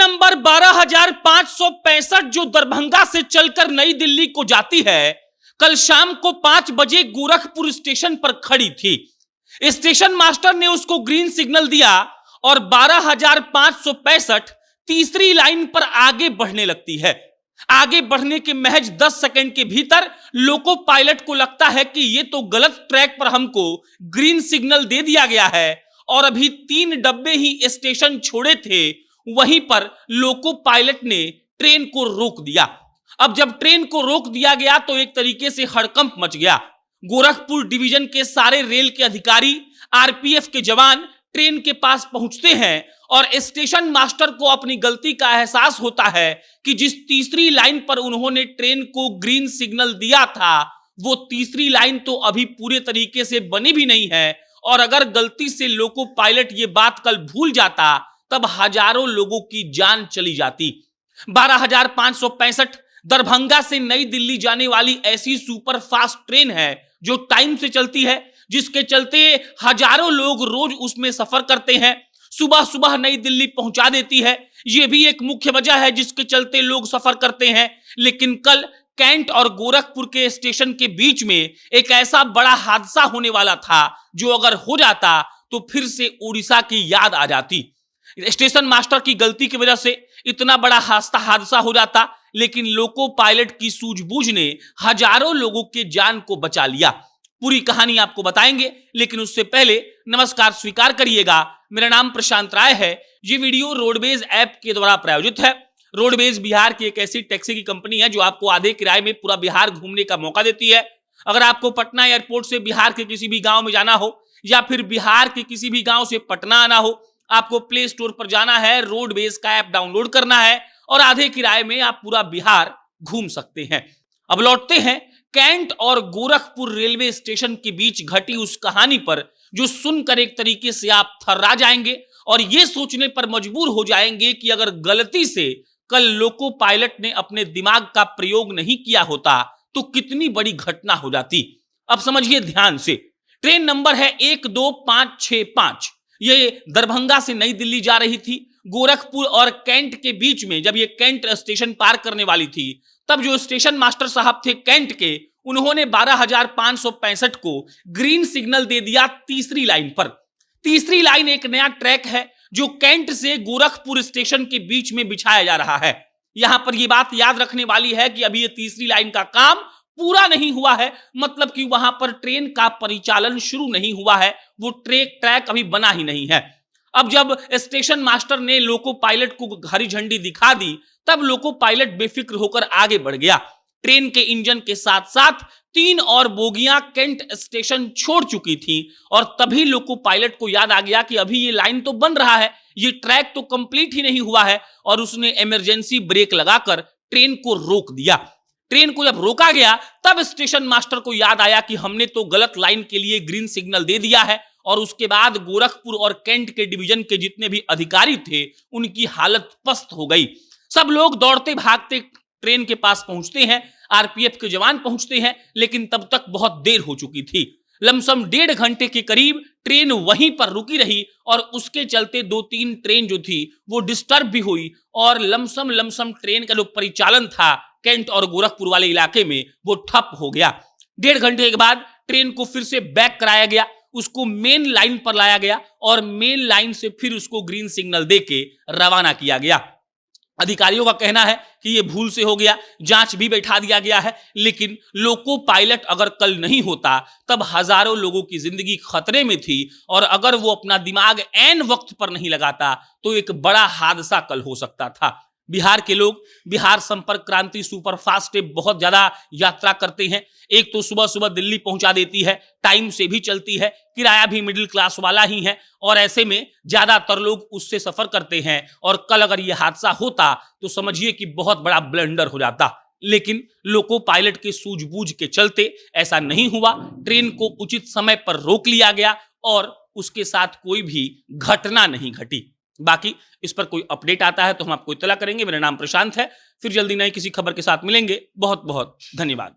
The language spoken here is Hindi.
नंबर 12,565 जो दरभंगा से चलकर नई दिल्ली को जाती है, कल शाम को 5 बजे गोरखपुर स्टेशन पर खड़ी थी। स्टेशन मास्टर ने उसको ग्रीन सिग्नल दिया और 12,565 तीसरी लाइन पर आगे बढ़ने लगती है। आगे बढ़ने के महज 10 सेकंड के भीतर लोको पायलट को लगता है कि यह तो गलत ट्रैक पर हमको ग्रीन सिग्नल दे दिया गया है और अभी 3 डब्बे ही स्टेशन छोड़े थे, वहीं पर लोको पायलट ने ट्रेन को रोक दिया। अब जब ट्रेन को रोक दिया गया तो एक तरीके से हड़कंप मच गया। गोरखपुर डिवीजन के सारे रेल के अधिकारी, आरपीएफ के जवान ट्रेन के पास पहुंचते हैं और स्टेशन मास्टर को अपनी गलती का एहसास होता है कि जिस तीसरी लाइन पर उन्होंने ट्रेन को ग्रीन सिग्नल दिया था, वो तीसरी लाइन तो अभी पूरे तरीके से बनी भी नहीं है और अगर गलती से लोको पायलट ये बात कल भूल जाता तब हजारों लोगों की जान चली जाती। 12,565 दरभंगा से नई दिल्ली जाने वाली ऐसी सुपर फास्ट ट्रेन है जो टाइम से चलती है, जिसके चलते हजारों लोग रोज उसमें सफर करते हैं। सुबह सुबह नई दिल्ली पहुंचा देती है, यह भी एक मुख्य वजह है जिसके चलते लोग सफर करते हैं। लेकिन कल कैंट और गोरखपुर के स्टेशन के बीच में एक ऐसा बड़ा हादसा होने वाला था जो अगर हो जाता तो फिर से उड़ीसा की याद आ जाती। स्टेशन मास्टर की गलती की वजह से इतना बड़ा हादसा हो जाता, लेकिन लोको पायलट की सूझबूझ ने हजारों लोगों के जान को बचा लिया। पूरी कहानी आपको बताएंगे, लेकिन उससे पहले नमस्कार स्वीकार करिएगा, मेरा नाम प्रशांत राय है। ये वीडियो रोडवेज ऐप के द्वारा प्रायोजित है। रोडवेज बिहार की एक ऐसी टैक्सी की कंपनी है जो आपको आधे किराए में पूरा बिहार घूमने का मौका देती है। अगर आपको पटना एयरपोर्ट से बिहार के किसी भी गांव में जाना हो या फिर बिहार के किसी भी गांव से पटना आना हो, आपको प्ले स्टोर पर जाना है, रोडवेज का ऐप डाउनलोड करना है और आधे किराए में आप पूरा बिहार घूम सकते हैं। अब लौटते हैं कैंट और गोरखपुर रेलवे स्टेशन के बीच घटी उस कहानी पर, जो सुनकर एक तरीके से आप थर्रा जाएंगे और यह सोचने पर मजबूर हो जाएंगे कि अगर गलती से कल लोको पायलट ने अपने दिमाग का प्रयोग नहीं किया होता तो कितनी बड़ी घटना हो जाती। अब समझिए ध्यान से, ट्रेन नंबर है 12565। ये दरभंगा से नई दिल्ली जा रही थी। गोरखपुर और कैंट के बीच में जब ये कैंट स्टेशन पार करने वाली थी, तब जो स्टेशन मास्टर साहब थे कैंट के, उन्होंने 12,565 को ग्रीन सिग्नल दे दिया तीसरी लाइन पर। तीसरी लाइन एक नया ट्रैक है जो कैंट से गोरखपुर स्टेशन के बीच में बिछाया जा रहा है। यहां पर यह बात याद रखने वाली है कि अभी ये तीसरी लाइन का काम पूरा नहीं हुआ है, मतलब कि वहां पर ट्रेन का परिचालन शुरू नहीं हुआ है, वो ट्रैक अभी बना ही नहीं है। अब जब स्टेशन मास्टर ने लोको पायलट को हरी झंडी दिखा दी, तब लोको पायलट बेफिक्र होकर आगे बढ़ गया। ट्रेन के इंजन के साथ साथ 3 और बोगियां कैंट स्टेशन छोड़ चुकी थी और तभी लोको पायलट को याद आ गया कि अभी ये लाइन तो बन रहा है, ये ट्रैक तो कंप्लीट ही नहीं हुआ है, और उसने इमरजेंसी ब्रेक लगाकर ट्रेन को रोक दिया। ट्रेन को जब रोका गया तब स्टेशन मास्टर को याद आया कि हमने तो गलत लाइन के लिए ग्रीन सिग्नल दे दिया है, और उसके बाद गोरखपुर और कैंट के डिवीजन के जितने भी अधिकारी थे उनकी हालत पस्त हो गई। सब लोग दौड़ते भागते ट्रेन के पास पहुंचते हैं, आरपीएफ के जवान पहुंचते हैं, लेकिन तब तक बहुत देर हो चुकी थी। लमसम 1.5 घंटे के करीब ट्रेन वहीं पर रुकी रही और उसके चलते 2-3 ट्रेन जो थी वो डिस्टर्ब भी हुई और लमसम ट्रेन का जो परिचालन था कैंट और गोरखपुर वाले इलाके में वो ठप हो गया। 1.5 घंटे के बाद ट्रेन को फिर से बैक कराया गया, उसको मेन लाइन पर लाया गया और मेन लाइन से फिर उसको ग्रीन सिग्नल देके रवाना किया गया। अधिकारियों का कहना है कि यह भूल से हो गया, जांच भी बैठा दिया गया है, लेकिन लोको पायलट अगर कल नहीं होता तब हजारों लोगों की जिंदगी खतरे में थी, और अगर वो अपना दिमाग ऐन वक्त पर नहीं लगाता तो एक बड़ा हादसा कल हो सकता था। बिहार के लोग बिहार संपर्क क्रांति सुपरफास्ट ट्रेन बहुत ज्यादा यात्रा करते हैं। एक तो सुबह सुबह दिल्ली पहुंचा देती है, टाइम से भी चलती है, किराया भी मिडिल क्लास वाला ही है, और ऐसे में ज्यादातर लोग उससे सफर करते हैं। और कल अगर यह हादसा होता तो समझिए कि बहुत बड़ा ब्लंडर हो जाता, लेकिन लोको पायलट के सूझबूझ के चलते ऐसा नहीं हुआ। ट्रेन को उचित समय पर रोक लिया गया और उसके साथ कोई भी घटना नहीं घटी। बाकी इस पर कोई अपडेट आता है तो हम आपको इत्तला करेंगे। मेरा नाम प्रशांत है, फिर जल्दी नई किसी खबर के साथ मिलेंगे। बहुत बहुत धन्यवाद।